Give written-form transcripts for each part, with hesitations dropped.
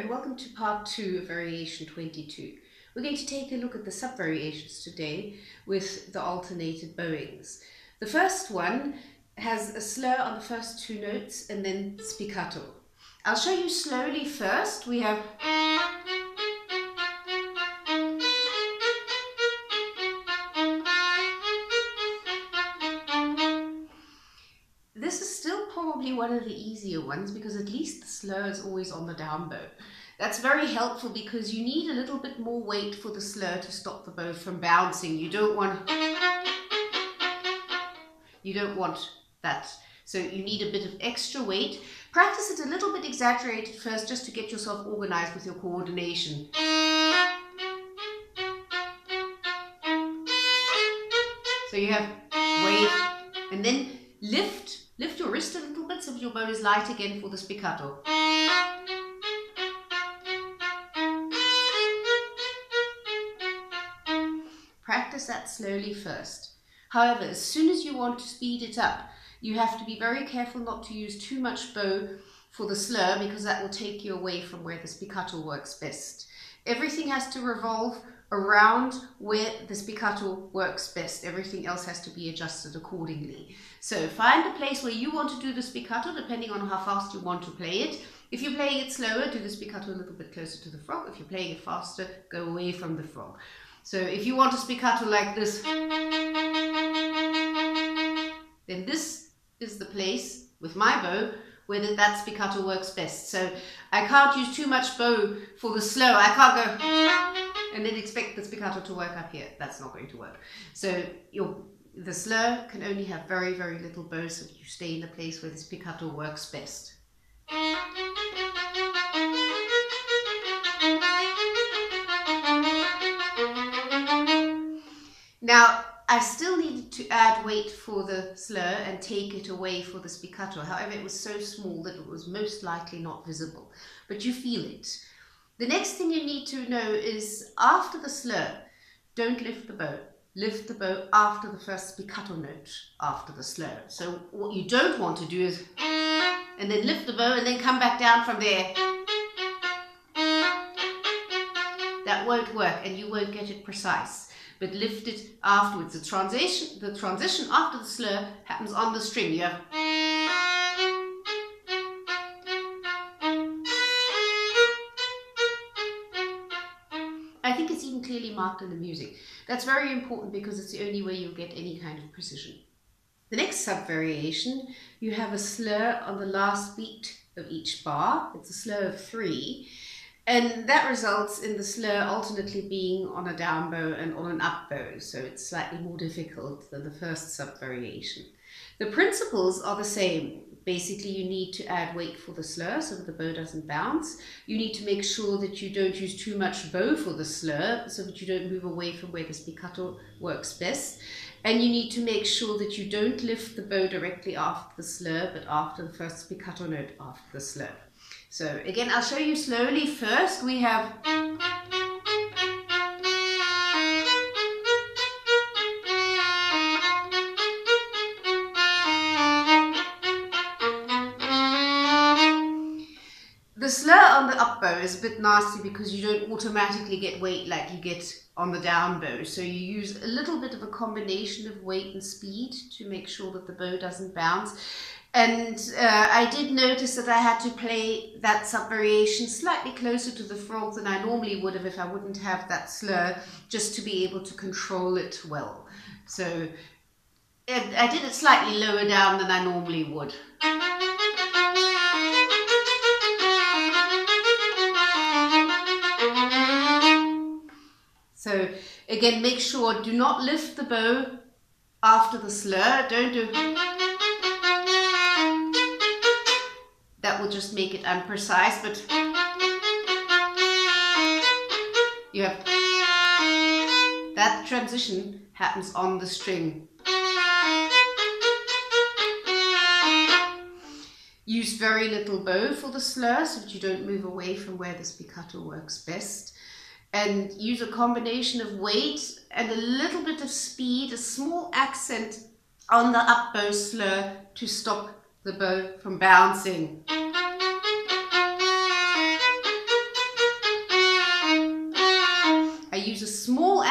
and welcome to part 2 of variation 22. We're going to take a look at the sub-variations today with the alternated bowings. The first one has a slur on the first two notes and then spiccato. I'll show you slowly first. We have this is still probably one of the easier ones because at least the slur is always on the down bow. That's very helpful because you need a little bit more weight for the slur to stop the bow from bouncing. You don't want that. So you need a bit of extra weight. Practice it a little bit exaggerated first just to get yourself organized with your coordination. So you have weight and then lift your wrist a little bit so that your bow is light again for the spiccato. Practice that slowly first. However, as soon as you want to speed it up, you have to be very careful not to use too much bow for the slur because that will take you away from where the spiccato works best. Everything has to revolve around where the spiccato works best. Everything else has to be adjusted accordingly. So find a place where you want to do the spiccato depending on how fast you want to play it. If you're playing it slower, do the spiccato a little bit closer to the frog. If you're playing it faster, go away from the frog. So if you want a spiccato like this, then this is the place with my bow where that spiccato works best. So I can't use too much bow for the slur. I can't go and then expect the spiccato to work up here. That's not going to work. So the slur can only have very, very little bow so that you stay in the place where the spiccato works best. Now, I still needed to add weight for the slur and take it away for the spiccato. However, it was so small that it was most likely not visible, but you feel it. The next thing you need to know is after the slur, don't lift the bow. Lift the bow after the first spiccato note after the slur. So what you don't want to do is and then lift the bow and then come back down from there. That won't work and you won't get it precise. But lift it afterwards. The transition after the slur happens on the string. You have I think it's even clearly marked in the music. That's very important because it's the only way you'll get any kind of precision. The next sub-variation, you have a slur on the last beat of each bar. It's a slur of 3. And that results in the slur alternately being on a down bow and on an up bow. So it's slightly more difficult than the first sub-variation. The principles are the same. Basically, you need to add weight for the slur so that the bow doesn't bounce. You need to make sure that you don't use too much bow for the slur so that you don't move away from where the spiccato works best. And you need to make sure that you don't lift the bow directly after the slur, but after the first spiccato note after the slur. So again, I'll show you slowly. First, we have the slur on the up bow is a bit nasty because you don't automatically get weight like you get on the down bow. So you use a little bit of a combination of weight and speed to make sure that the bow doesn't bounce. And I did notice that I had to play that sub-variation slightly closer to the frog than I normally would have if I wouldn't have that slur, just to be able to control it well. So I did it slightly lower down than I normally would. So again, make sure, do not lift the bow after the slur. Don't do... That will just make it unprecise, but you have that transition happens on the string. Use very little bow for the slur so that you don't move away from where the spiccato works best. And use a combination of weight and a little bit of speed, a small accent on the up bow slur to stop the bow from bouncing.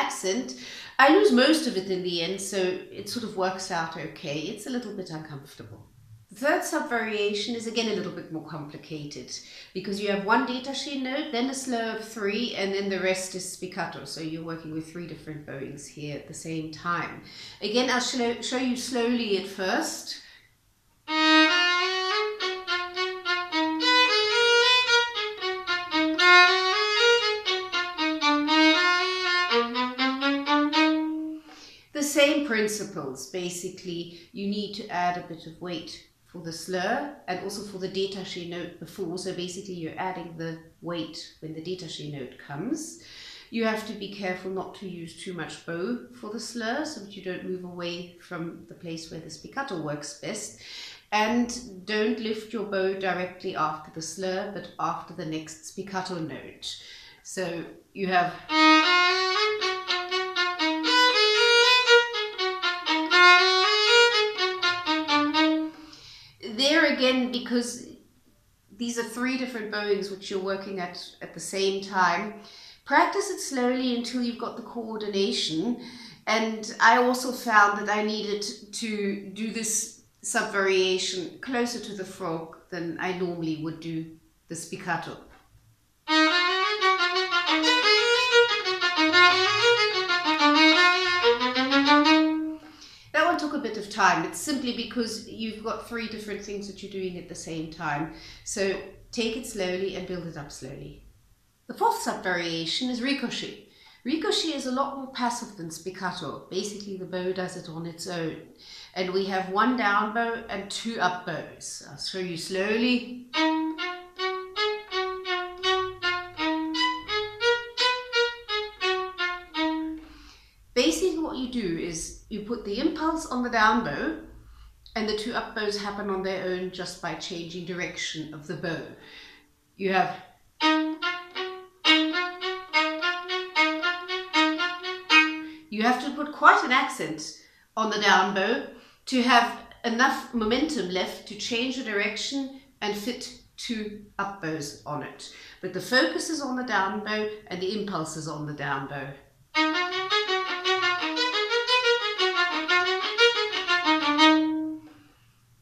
accent. I lose most of it in the end, so it sort of works out okay. It's a little bit uncomfortable. The third sub-variation is again a little bit more complicated because you have one détaché note, then a slur of 3, and then the rest is spiccato. So you're working with 3 different bowings here at the same time. Again, I'll show you slowly at first. The same principles, basically. You need to add a bit of weight for the slur and also for the détaché note before. So basically you're adding the weight when the détaché note comes. You have to be careful not to use too much bow for the slur so that you don't move away from the place where the spiccato works best. And don't lift your bow directly after the slur, but after the next spiccato note. So you have... There again, because these are 3 different bowings which you're working at the same time, practice it slowly until you've got the coordination. And I also found that I needed to do this sub-variation closer to the frog than I normally would do the spiccato. That one took a bit of time. It's simply because you've got 3 different things that you're doing at the same time. So take it slowly and build it up slowly. The fourth sub-variation is Ricochet. Ricochet is a lot more passive than spiccato. Basically the bow does it on its own. And we have 1 down bow and 2 up bows. I'll show you slowly. Basically what you do is you put the impulse on the down bow and the 2 up bows happen on their own just by changing direction of the bow. You have... You have to put quite an accent on the down bow to have enough momentum left to change the direction and fit 2 up bows on it. But the focus is on the down bow and the impulse is on the down bow.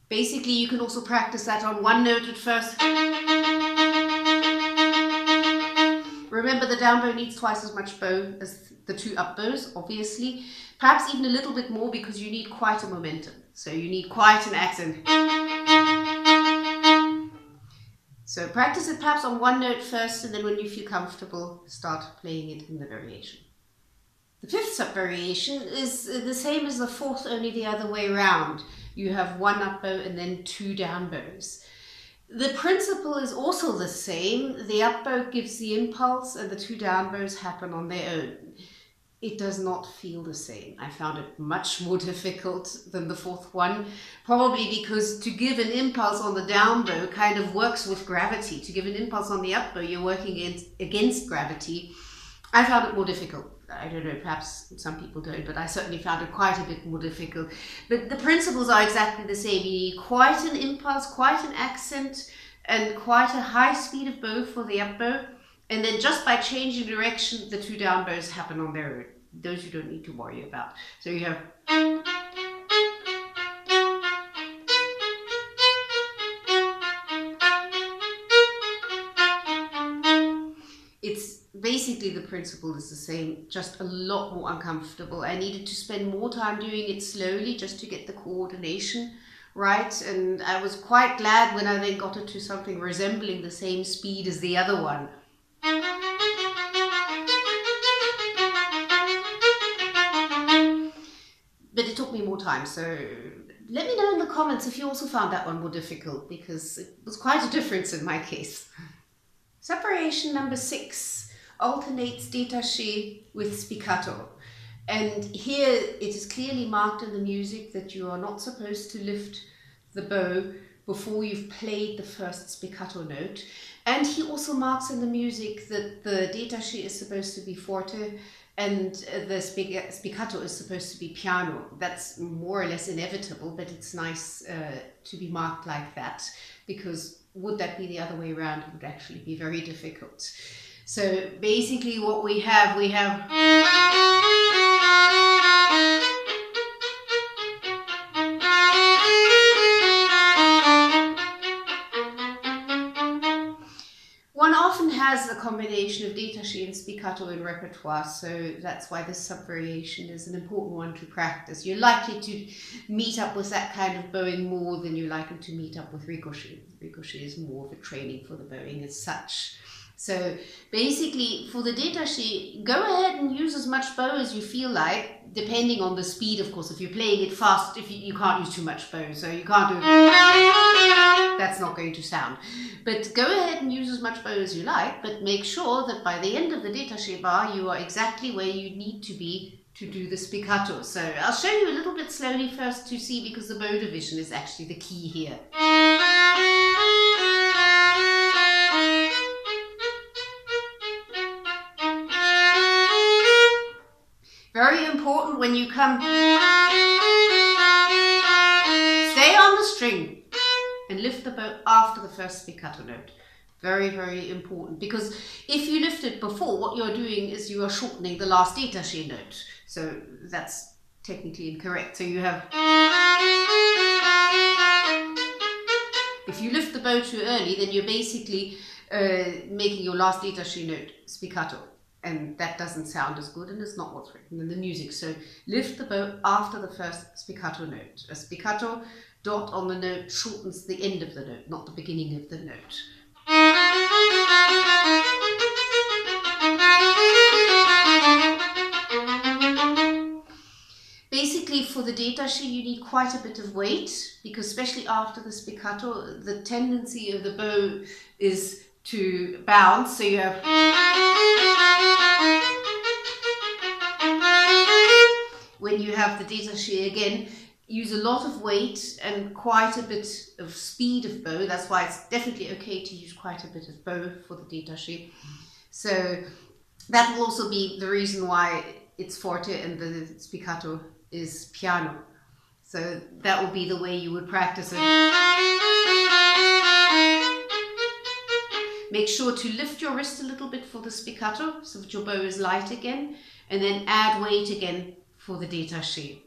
Basically, you can also practice that on 1 note at first. Remember, the down bow needs twice as much bow as the 2 up bows, obviously. Perhaps even a little bit more because you need quite a momentum. So you need quite an accent. So practice it perhaps on 1 note first, and then when you feel comfortable, start playing it in the variation. The fifth sub-variation is the same as the fourth, only the other way around. You have 1 up bow and then 2 down bows. The principle is also the same. The up bow gives the impulse and the 2 down bows happen on their own. It does not feel the same. I found it much more difficult than the fourth one, probably because to give an impulse on the down bow kind of works with gravity. To give an impulse on the up bow, you're working against gravity. I found it more difficult. I don't know, perhaps some people don't, but I certainly found it quite a bit more difficult. But the principles are exactly the same. You need quite an impulse, quite an accent, and quite a high speed of bow for the up bow. And then just by changing direction, the 2 down bows happen on their own. Those you don't need to worry about. So you have... It's basically the principle is the same, just a lot more uncomfortable. I needed to spend more time doing it slowly just to get the coordination right, and I was quite glad when I then got it to something resembling the same speed as the other one. But it took me more time, so let me know in the comments if you also found that one more difficult, because it was quite a difference in my case. Sub-variation number 6 alternates détaché with spiccato. And here it is clearly marked in the music that you are not supposed to lift the bow before you've played the first spiccato note. And he also marks in the music that the détaché is supposed to be forte and the spiccato is supposed to be piano. That's more or less inevitable, but it's nice to be marked like that, because would that be the other way around, it would actually be very difficult. So basically what we have has a combination of détaché and spiccato in repertoire, so that's why this sub-variation is an important one to practice. You're likely to meet up with that kind of bowing more than you're likely to meet up with Ricochet. Ricochet is more of a training for the bowing as such. So basically, for the détaché, go ahead and use as much bow as you feel like, depending on the speed, of course. If you're playing it fast, if you can't use too much bow, so you can't do... That's not going to sound. But go ahead and use as much bow as you like, but make sure that by the end of the détaché bar, you are exactly where you need to be to do the spiccato. So I'll show you a little bit slowly first to see, because the bow division is actually the key here. Very important when you come, stay on the string and lift the bow after the first spiccato note. Very, very important, because if you lift it before, what you're doing is you are shortening the last détaché note. So that's technically incorrect. So you have, if you lift the bow too early, then you're basically making your last détaché note spiccato. And that doesn't sound as good, and it's not what's written in the music. So lift the bow after the first spiccato note. A spiccato dot on the note shortens the end of the note, not the beginning of the note. Basically, for the détaché, you need quite a bit of weight, because especially after the spiccato, the tendency of the bow is to bounce. So you have, when you have the détaché again, use a lot of weight and quite a bit of speed of bow. That's why it's definitely okay to use quite a bit of bow for the détaché. So that will also be the reason why it's forte and the spiccato is piano. So that will be the way you would practice it. Make sure to lift your wrist a little bit for the spiccato so that your bow is light again, and then add weight again for the détaché.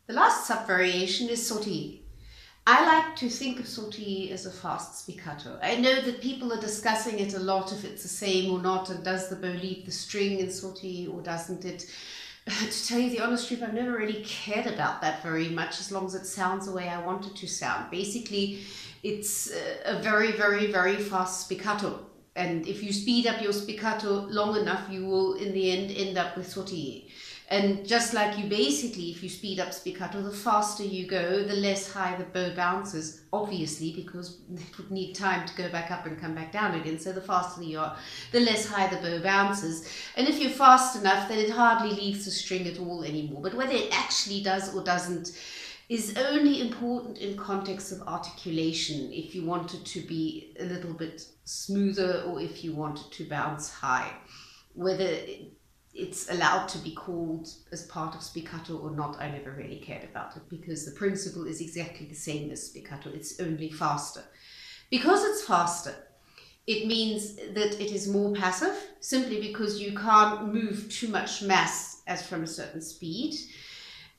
The last sub-variation is Sautillet. I like to think of Sautillet as a fast spiccato. I know that people are discussing it a lot, if it's the same or not, and does the bow leave the string in Sautillet or doesn't it? To tell you the honest truth, I've never really cared about that very much, as long as it sounds the way I want it to sound. Basically, it's a very, very, very fast spiccato. And if you speed up your spiccato long enough, you will in the end up with Sautillet. And just like you basically, if you speed up spiccato, the faster you go, the less high the bow bounces, obviously, because it would need time to go back up and come back down again. So the faster you are, the less high the bow bounces. And if you're fast enough, then it hardly leaves the string at all anymore. But whether it actually does or doesn't is only important in context of articulation, if you want it to be a little bit smoother or if you want it to bounce high. Whether it's allowed to be called as part of spiccato or not, I never really cared about it, because the principle is exactly the same as spiccato. It's only faster. Because it's faster, it means that it is more passive, simply because you can't move too much mass as from a certain speed,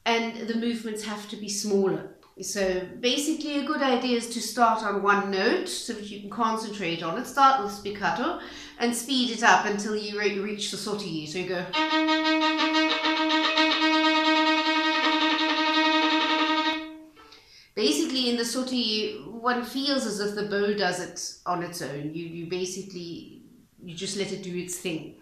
and the movements have to be smaller. So basically a good idea is to start on one note so that you can concentrate on it. Start with spiccato and speed it up until you reach the Sautillet. So you go. Basically in the Sautillet, one feels as if the bow does it on its own. You just let it do its thing.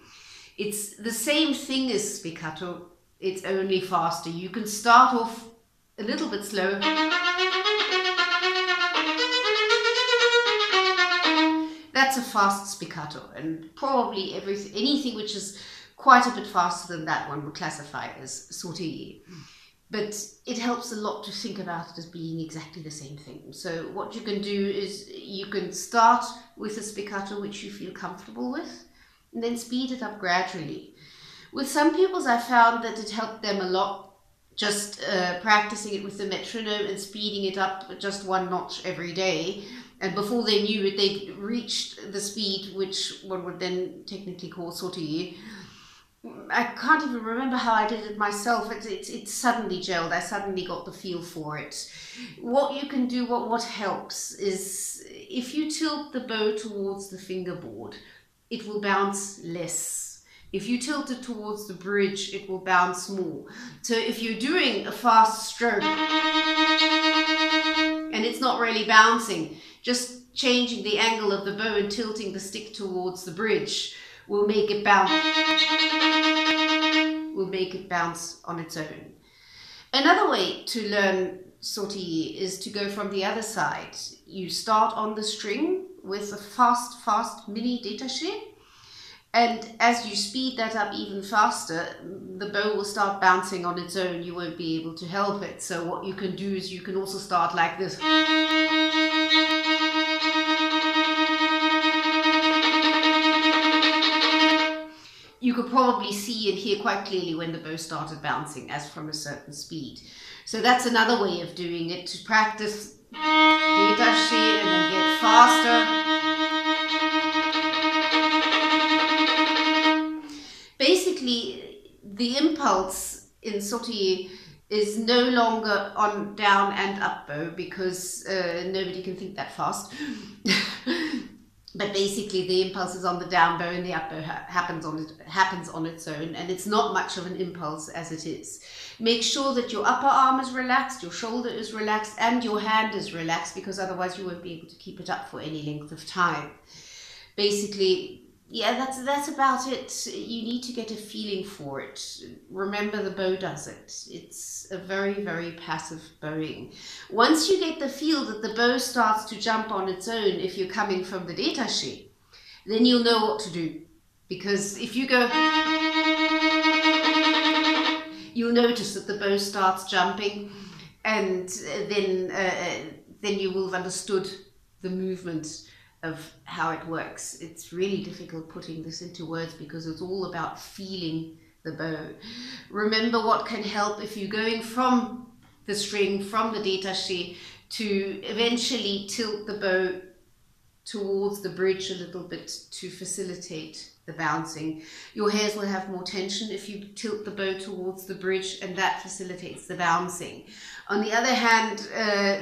It's the same thing as spiccato, it's only faster. You can start off a little bit slow. That's a fast spiccato, and probably anything which is quite a bit faster than that one would classify as Sautillet. But it helps a lot to think about it as being exactly the same thing. So what you can do is you can start with a spiccato which you feel comfortable with, and then speed it up gradually. With some pupils, I found that it helped them a lot just practicing it with the metronome and speeding it up just one notch every day. And before they knew it, they'd reached the speed which one would then technically call Sautillet. I can't even remember how I did it myself. It suddenly gelled. I suddenly got the feel for it. What you can do, what helps is if you tilt the bow towards the fingerboard, it will bounce less. If you tilt it towards the bridge, it will bounce more. So if you're doing a fast stroke and it's not really bouncing, just changing the angle of the bow and tilting the stick towards the bridge will make it bounce. Will make it bounce on its own. Another way to learn sautillet is to go from the other side. You start on the string with a fast mini détaché, and as you speed that up even faster, the bow will start bouncing on its own. You won't be able to help it. So what you can do is you can also start like this. You could probably see and hear quite clearly when the bow started bouncing as from a certain speed. So that's another way of doing it, to practice détaché and then get faster. Basically, the impulse in sautillet is no longer on down and up bow, because nobody can think that fast. But basically the impulse is on the down bow and the up bow happens on its own, and it's not much of an impulse as it is. Make sure that your upper arm is relaxed, your shoulder is relaxed, and your hand is relaxed, because otherwise you won't be able to keep it up for any length of time. Basically, yeah, that's about it. You need to get a feeling for it. Remember, the bow does it. It's a very, very passive bowing. Once you get the feel that the bow starts to jump on its own, if you're coming from the détaché, then you'll know what to do. Because if you go, you'll notice that the bow starts jumping, and then you will have understood the movement of how it works. It's really difficult putting this into words because it's all about feeling the bow. Remember what can help if you're going from the string, from the détaché, to eventually tilt the bow towards the bridge a little bit to facilitate the bouncing. Your hairs will have more tension if you tilt the bow towards the bridge, and that facilitates the bouncing. On the other hand,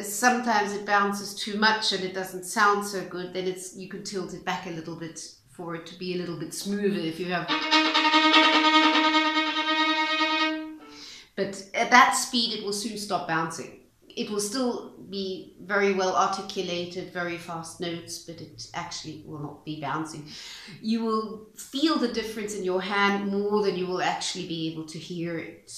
sometimes it bounces too much and it doesn't sound so good. Then you can tilt it back a little bit for it to be a little bit smoother if you have. But at that speed it will soon stop bouncing. It will still be very well articulated, very fast notes, but it actually will not be bouncing. You will feel the difference in your hand more than you will actually be able to hear it.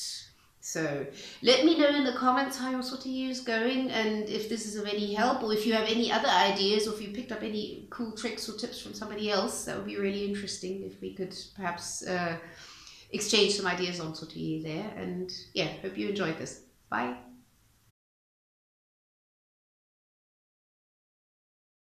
So let me know in the comments how your sautillet is going, and if this is of any help, or if you have any other ideas, or if you picked up any cool tricks or tips from somebody else. That would be really interesting if we could perhaps exchange some ideas on sautillet there. And yeah, hope you enjoyed this. Bye.